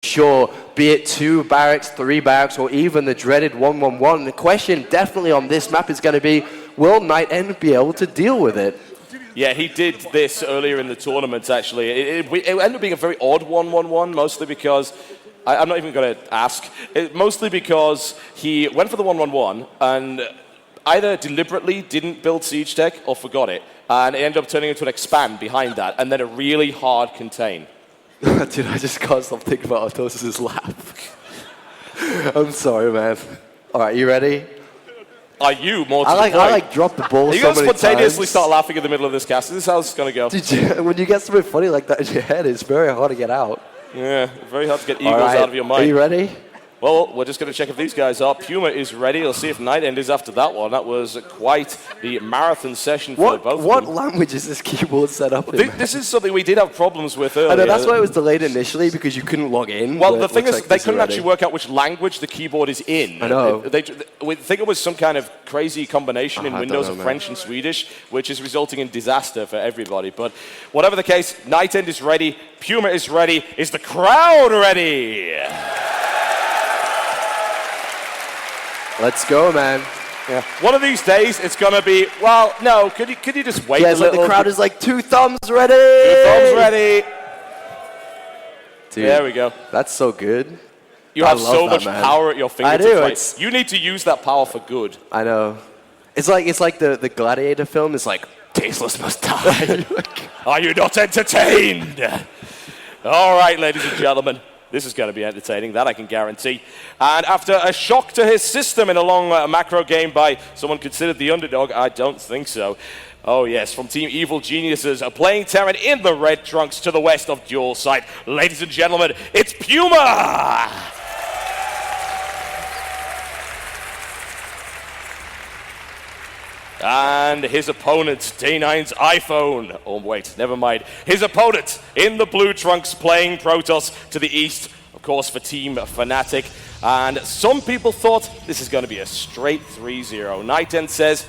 sure, be it 2 barracks, 3 barracks, or even the dreaded 1-1-1. The question definitely on this map is going to be, will NightEnD be able to deal with it? Yeah, he did this earlier in the tournament, actually. It ended up being a very odd 1-1-1, mostly because, I'm not even going to ask, mostly because he went for the 1-1-1 and either deliberately didn't build siege tech or forgot it, and it ended up turning into an expand behind that, and then a really hard contain. Dude, I just can't stop thinking about Artos' laugh. I'm sorry, man. All right, you ready? Are you more to I the point? like drop the ball. Are you so going to many spontaneously times. start laughing in the middle of this cast? Is this how it's going to go? When you get something funny like that in your head, it's very hard to get out. Yeah, very hard to get egos out of your mind. Are you ready? Well, we're just going to check if these guys are. PuMa is ready. Let's see if NightEnD is after that one. That was quite the marathon session for both of them. What language is this keyboard set up in? This is something we did have problems with earlier. I know, that's why it was delayed initially, because you couldn't log in. Well, the thing is, they couldn't actually work out which language the keyboard is in. I know. We think it was some kind of crazy combination in Windows of French and Swedish, which is resulting in disaster for everybody. But whatever the case, NightEnD is ready. PuMa is ready. Is the crowd ready? Let's go, man. Yeah. One of these days, it's going to be, well, no, could you just wait a little? The crowd is like 2 thumbs ready. 2 thumbs ready. Dude, there we go. That's so good. You have so much power at your fingertips. I do. You need to use that power for good. I know. It's like the Gladiator film. It's like, tasteless must die. Are you not entertained? All right, ladies and gentlemen. This is going to be entertaining, that I can guarantee. And after a shock to his system in a long macro game by someone considered the underdog, I don't think so. Oh yes, from Team Evil Geniuses, playing Terran in the red trunks to the west of Dual Sight. Ladies and gentlemen, it's PuMa! And his opponent, Day9's iPhone. Oh, wait, never mind. His opponent in the blue trunks playing Protoss to the east, of course, for Team Fnatic. And some people thought this is going to be a straight 3-0. NightEnD says,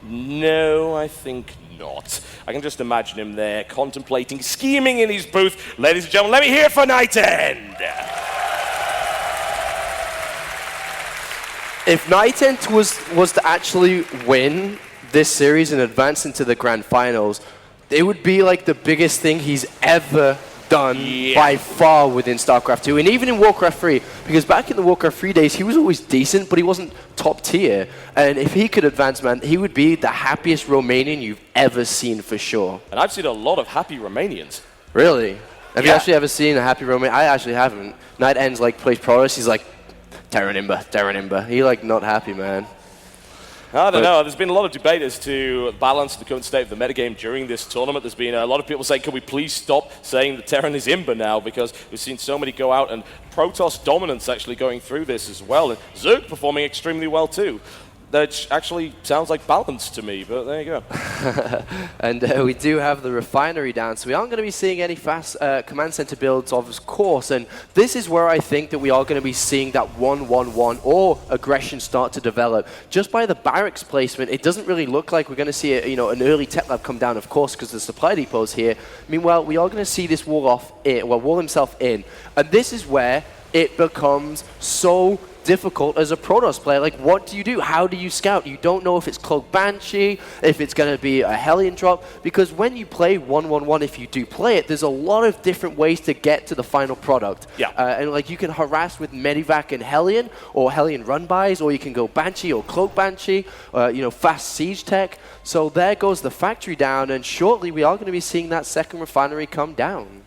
no, I think not. I can just imagine him there contemplating, scheming in his booth. Ladies and gentlemen, let me hear it for NightEnD. If NightEnD was to actually win this series and advance into the grand finals, it would be like the biggest thing he's ever done by far within StarCraft 2 and even in Warcraft 3, because back in the Warcraft 3 days he was always decent, but he wasn't top tier. And if he could advance, man, he would be the happiest Romanian you've ever seen for sure. And I've seen a lot of happy Romanians. Really? Have you actually ever seen a happy Romanian? I actually haven't. NightEnd's like plays Protoss, he's like Terran Imba. He like not happy, man. I don't know. There's been a lot of debate as to balance the current state of the metagame during this tournament. There's been a lot of people saying, can we please stop saying that Terran is Imba now, because we've seen so many go out, and Protoss dominance actually going through this as well. And Zerg performing extremely well too. That actually sounds like balance to me, but there you go. And we do have the refinery down, so we aren't going to be seeing any fast command center builds, of course. And this is where I think that we are going to be seeing that 1-1-1 or aggression start to develop. Just by the barracks placement, it doesn't really look like we're going to see an early tech lab come down, of course, because the supply depot's here. Meanwhile, we are going to see this wall himself in. And this is where it becomes so difficult as a Protoss player. Like, what do you do? How do you scout? You don't know if it's Cloak Banshee, if it's going to be a Hellion drop, because when you play 1-1-1, if you do play it, there's a lot of different ways to get to the final product. Yeah. And like, you can harass with Medivac and Hellion, or Hellion run-bys, or you can go Banshee or Cloak Banshee, fast siege tech. So there goes the factory down, and shortly we are going to be seeing that second refinery come down.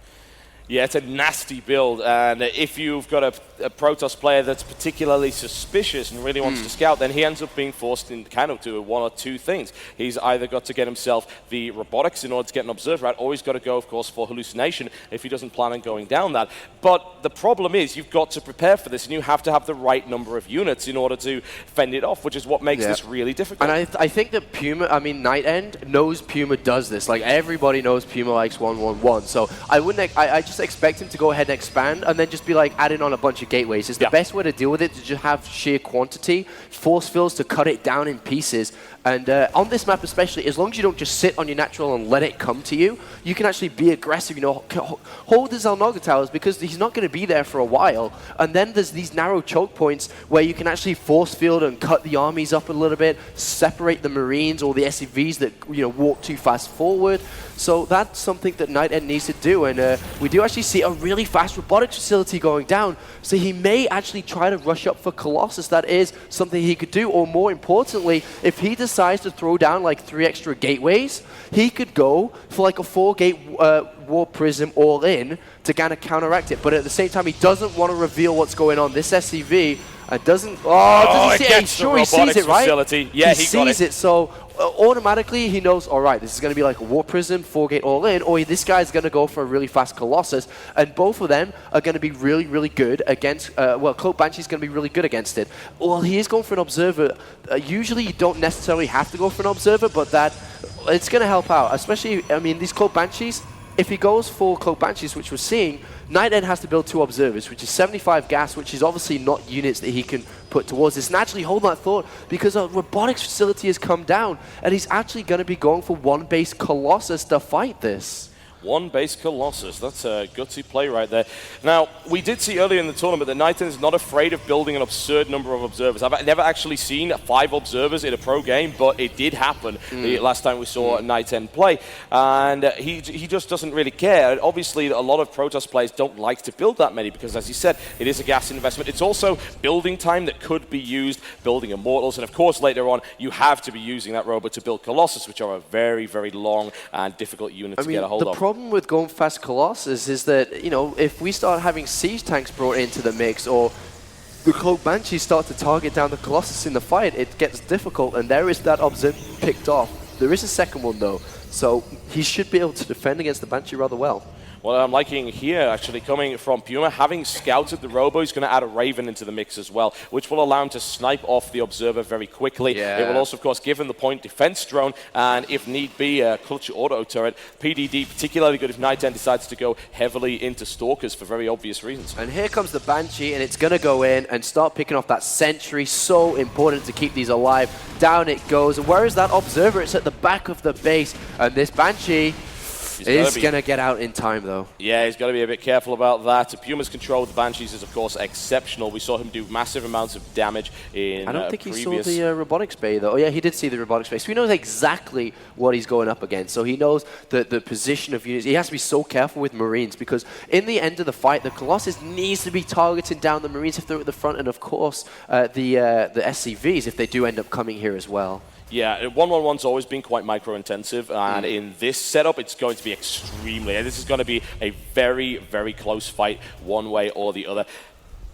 Yeah, it's a nasty build, and if you've got a Protoss player that's particularly suspicious and really wants to scout, then he ends up being forced in kind of to one or two things. He's either got to get himself the robotics in order to get an observer out, or he's got to go, of course, for hallucination if he doesn't plan on going down that. But the problem is you've got to prepare for this, and you have to have the right number of units in order to fend it off, which is what makes this really difficult. And I think that NightEnD knows PuMa does this. Like, everybody knows PuMa likes 1-1-1, so I just expect him to go ahead and expand and then just be like adding on a bunch of gateways. It's the best way to deal with it, to just have sheer quantity, force fills to cut it down in pieces, And on this map especially, as long as you don't just sit on your natural and let it come to you, you can actually be aggressive, you know, hold the Xel'Naga towers because he's not going to be there for a while. And then there's these narrow choke points where you can actually force field and cut the armies up a little bit, separate the Marines or the SCVs that, you know, walk too fast forward. So that's something that NightEnD needs to do, and we do actually see a really fast robotics facility going down, so he may actually try to rush up for Colossus. That is something he could do, or more importantly, if he decides to throw down like 3 extra gateways, he could go for like a 4-gate War Prism all in to kind of counteract it, but at the same time, he doesn't want to reveal what's going on. This SCV doesn't... Oh, does he see it? Sure, he sees it, right? Facility. Yeah, he got sees it, so... automatically, he knows, all right, this is going to be like a War Prism, 4-gate all-in, or this guy's going to go for a really fast Colossus, and both of them are going to be really, really good against, well, Cloak Banshee's going to be really good against it. Well, he is going for an Observer. Usually, you don't necessarily have to go for an Observer, but it's going to help out, especially, I mean, these Cloak Banshees, if he goes for Cloak Banshees, which we're seeing, NightEnD has to build 2 Observers, which is 75 gas, which is obviously not units that he can put towards this. And actually, hold that thought, because a robotics facility has come down, and he's actually going to be going for 1 base Colossus to fight this. 1 base Colossus. That's a gutsy play right there. Now, we did see earlier in the tournament that NightEnD is not afraid of building an absurd number of observers. I've never actually seen 5 observers in a pro game, but it did happen the last time we saw NightEnD play. And he just doesn't really care. Obviously, a lot of Protoss players don't like to build that many because, as you said, it is a gas investment. It's also building time that could be used, building Immortals. And, of course, later on, you have to be using that robot to build Colossus, which are a very, very long and difficult unit to get a hold of. The problem with going fast Colossus is that, you know, if we start having siege tanks brought into the mix, or the Cloak Banshees start to target down the Colossus in the fight, it gets difficult, and there is that Observer picked off. There is a second one though, so he should be able to defend against the Banshee rather well. What I'm liking here, actually, coming from PuMa, having scouted the Robo, he's going to add a Raven into the mix as well, which will allow him to snipe off the Observer very quickly. Yeah. It will also, of course, give him the point defense drone, and if need be, a clutch auto turret. PDD particularly good if NightEnD decides to go heavily into Stalkers for very obvious reasons. And here comes the Banshee, and it's going to go in and start picking off that Sentry. So important to keep these alive. Down it goes. And where is that Observer? It's at the back of the base, and this Banshee... He's going to get out in time, though. Yeah, he's got to be a bit careful about that. PuMa's control of the Banshees is, of course, exceptional. We saw him do massive amounts of damage in I don't think he saw the robotics bay, though. Oh, yeah, he did see the robotics bay. So he knows exactly what he's going up against. So he knows the position of units. He has to be so careful with Marines, because in the end of the fight, the Colossus needs to be targeting down the Marines if they're at the front, and, of course, the SCVs if they do end up coming here as well. Yeah, 1-1-1's always been quite micro-intensive, and in this setup, it's going to be extremely... This is going to be a very, very close fight, one way or the other.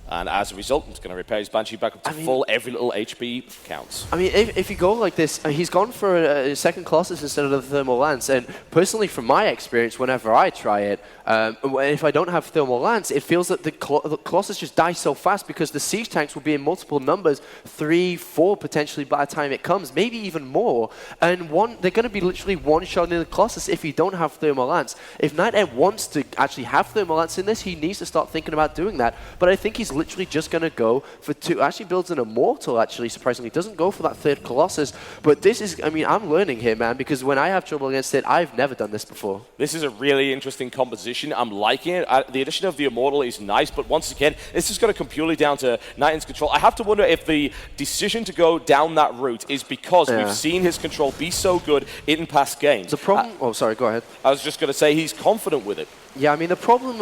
And as a result, he's going to repair his Banshee back up to full. Every little HP counts. I mean, if you go like this, he's gone for a second Colossus instead of the Thermal Lance. And personally, from my experience, whenever I try it, if I don't have Thermal Lance, it feels that the Colossus just dies so fast because the siege tanks will be in multiple numbers, 3, 4 potentially by the time it comes, maybe even more. And they're going to be literally one-shotting the Colossus if you don't have Thermal Lance. If NightEnD wants to actually have Thermal Lance in this, he needs to start thinking about doing that. But I think he's literally just going to go for 2. Actually builds an Immortal, actually, surprisingly. Doesn't go for that 3rd Colossus. But this is, I mean, I'm learning here, man, because when I have trouble against it, I've never done this before. This is a really interesting composition. I'm liking it. The addition of the Immortal is nice, but once again, this is going to come purely down to NightEnd's control. I have to wonder if the decision to go down that route is because we've seen his control be so good in past games. The problem... oh, sorry, go ahead. I was just going to say he's confident with it. Yeah, I mean, the problem,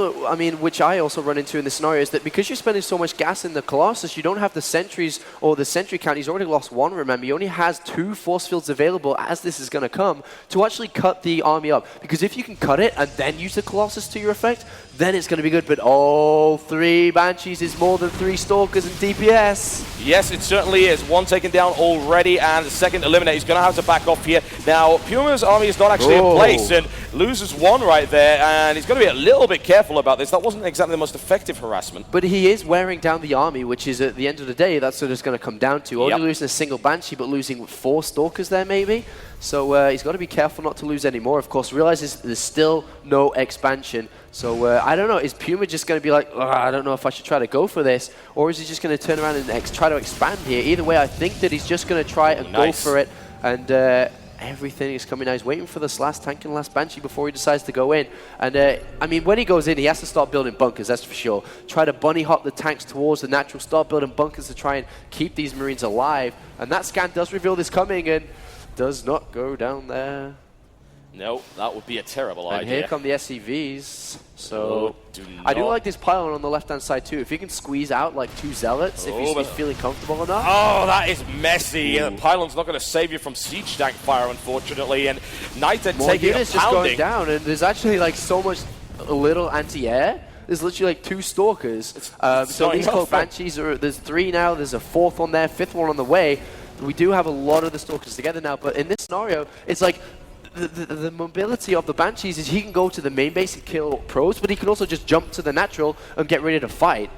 which I also run into in this scenario is that because you're spending so much gas in the Colossus, you don't have the sentries or the sentry count. He's already lost 1, remember. He only has 2 force fields available as this is going to come to actually cut the army up. Because if you can cut it and then use the Colossus to your effect, then it's going to be good. But all 3 Banshees is more than 3 Stalkers and DPS. Yes, it certainly is. 1 taken down already, and the second eliminated. He's going to have to back off here. Now, PuMa's army is not actually in place, and loses 1 right there, and he's going to be a little bit careful about this. That wasn't exactly the most effective harassment. But he is wearing down the army, which is, at the end of the day, that's what it's going to come down to. Only losing a single Banshee, but losing 4 Stalkers there, maybe. So he's got to be careful not to lose any more. Of course, realizes there's still no expansion. So I don't know, is PuMa just going to be like, I don't know if I should try to go for this, or is he just going to turn around and try to expand here? Either way, I think that he's just going to try and go for it. and everything is coming out. He's waiting for this last tank and last Banshee before he decides to go in. And I mean, when he goes in, he has to start building bunkers, that's for sure. Try to bunny hop the tanks towards the natural, start building bunkers to try and keep these Marines alive. And that scan does reveal this coming and does not go down there. No, that would be a terrible and idea. Here come the SCVs. So do I do like this pylon on the left-hand side too. If he can squeeze out like 2 zealots, if he's feeling comfortable enough. Oh, that is messy. The pylon's not going to save you from siege tank fire, unfortunately. And NightEnD taking a units just going down, and there's actually like so much little anti-air. There's literally like 2 stalkers. So these called Banshees there's 3 now. There's a 4th one there, 5th one on the way. We do have a lot of the stalkers together now, but in this scenario, it's like the mobility of the Banshees is he can go to the main base and kill probes, but he can also just jump to the natural and get ready to fight.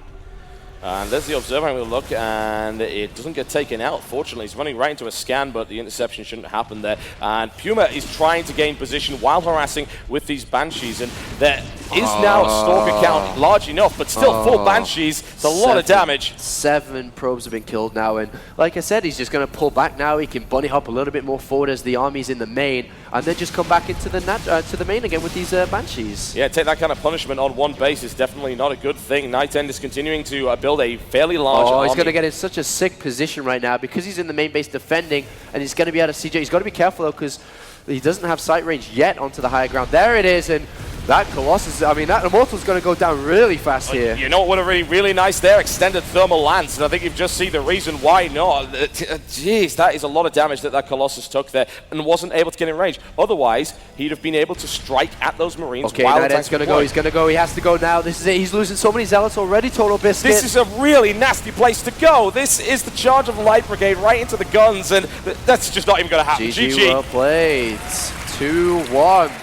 And there's the Observer having a look, and it doesn't get taken out. Fortunately, he's running right into a scan, but the interception shouldn't happen there. And PuMa is trying to gain position while harassing with these Banshees, and there is now a Stalker count large enough, but still 4 Banshees. It's a lot of damage. 7 probes have been killed now, and like I said, he's just going to pull back now. He can bunny hop a little bit more forward as the army's in the main, and then just come back into the to the main again with these Banshees. Yeah, take that kind of punishment on one base is definitely not a good thing. NightEnD is continuing to build a fairly large army. He's going to get in such a sick position right now because he's in the main base defending, and he's going to be able to CJ. He's got to be careful though because he doesn't have sight range yet onto the higher ground. There it is, and that Colossus, I mean, that Immortal's going to go down really fast here. You know what would have been really nice there? Extended thermal lance, and I think you've just seen the reason why not. Jeez, that is a lot of damage that Colossus took there and wasn't able to get in range. Otherwise, he'd have been able to strike at those Marines. Okay, NightEnd's going to go. He's going to go. He has to go now. This is it. He's losing so many zealots already, Total Biscuit. This is a really nasty place to go. This is the charge of the Light Brigade right into the guns, and that's just not even going to happen. GG. Well played. 2-1.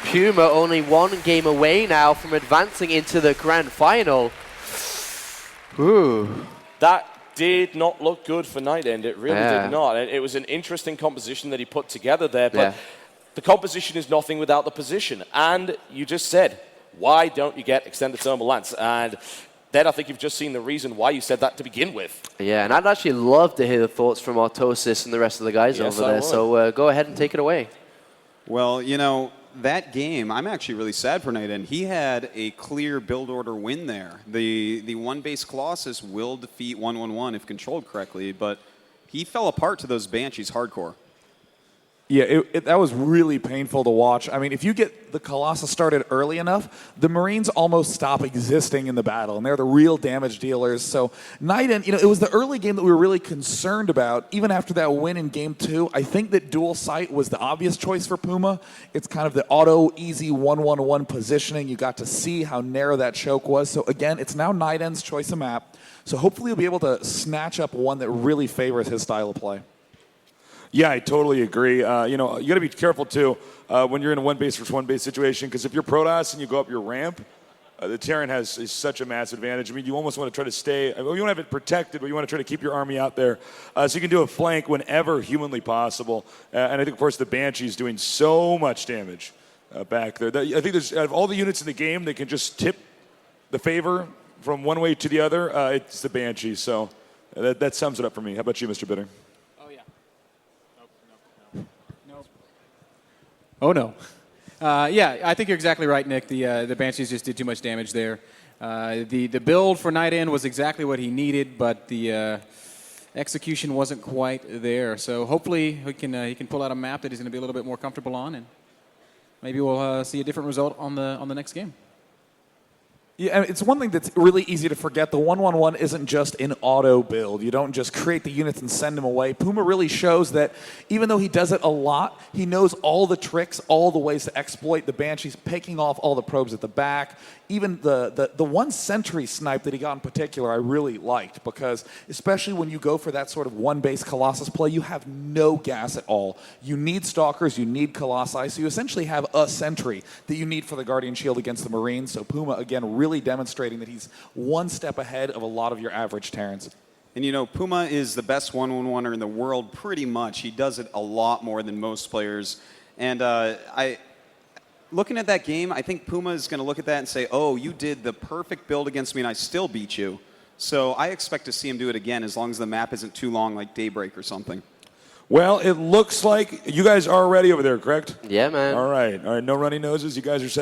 PuMa only 1 game away now from advancing into the grand final. Ooh. That did not look good for NightEnD. It really did not. And it was an interesting composition that he put together there, but the composition is nothing without the position. And you just said, why don't you get extended thermal lance? And then I think you've just seen the reason why you said that to begin with. Yeah, and I'd actually love to hear the thoughts from Artosis and the rest of the guys over there. So go ahead and take it away. Well, you know, that game, I'm actually really sad for NightEnD. He had a clear build order win there. The one-base Colossus will defeat 1-1-1 if controlled correctly, but he fell apart to those Banshees hardcore. Yeah, that was really painful to watch. I mean, if you get the Colossus started early enough, the Marines almost stop existing in the battle, and they're the real damage dealers. So NightEnD, you know, it was the early game that we were really concerned about. Even after that win in Game 2, I think that dual sight was the obvious choice for PuMa. It's kind of the auto, easy 1-1-1 positioning. You got to see how narrow that choke was. So again, it's now NightEnd's choice of map. So hopefully he'll be able to snatch up one that really favors his style of play. Yeah, I totally agree. You know, you got to be careful too when you're in a one base versus one base situation, because if you're Protoss and you go up your ramp, the Terran is such a massive advantage. I mean, you almost want to try to stay. Well, you want to have it protected, but you want to try to keep your army out there so you can do a flank whenever humanly possible. And I think, of course, the Banshee is doing so much damage back there. I think there's out of all the units in the game that can just tip the favor from one way to the other. It's the Banshee. So that sums it up for me. How about you, Mr. Bitter? Oh, no. Yeah, I think you're exactly right, Nick. The Banshees just did too much damage there. The build for NightEnD was exactly what he needed, but the execution wasn't quite there. So hopefully he can pull out a map that he's going to be a little bit more comfortable on, and maybe we'll see a different result on the next game. Yeah, it's one thing that's really easy to forget. The 1-1-1 isn't just an auto build. You don't just create the units and send them away. PuMa really shows that even though he does it a lot, he knows all the tricks, all the ways to exploit the Banshees, picking off all the probes at the back. Even the one sentry snipe that he got in particular I really liked, because especially when you go for that sort of one-base Colossus play, you have no gas at all. You need Stalkers, you need Colossi, so you essentially have a sentry that you need for the Guardian Shield against the Marines. So PuMa, again, really demonstrating that he's one step ahead of a lot of your average Terrans. And you know, PuMa is the best 1-1-1er in the world pretty much. He does it a lot more than most players. And looking at that game, I think PuMa is going to look at that and say, oh, you did the perfect build against me and I still beat you. So I expect to see him do it again as long as the map isn't too long like Daybreak or something. Well, it looks like you guys are ready over there, correct? Yeah, man. All right. No runny noses. You guys are set.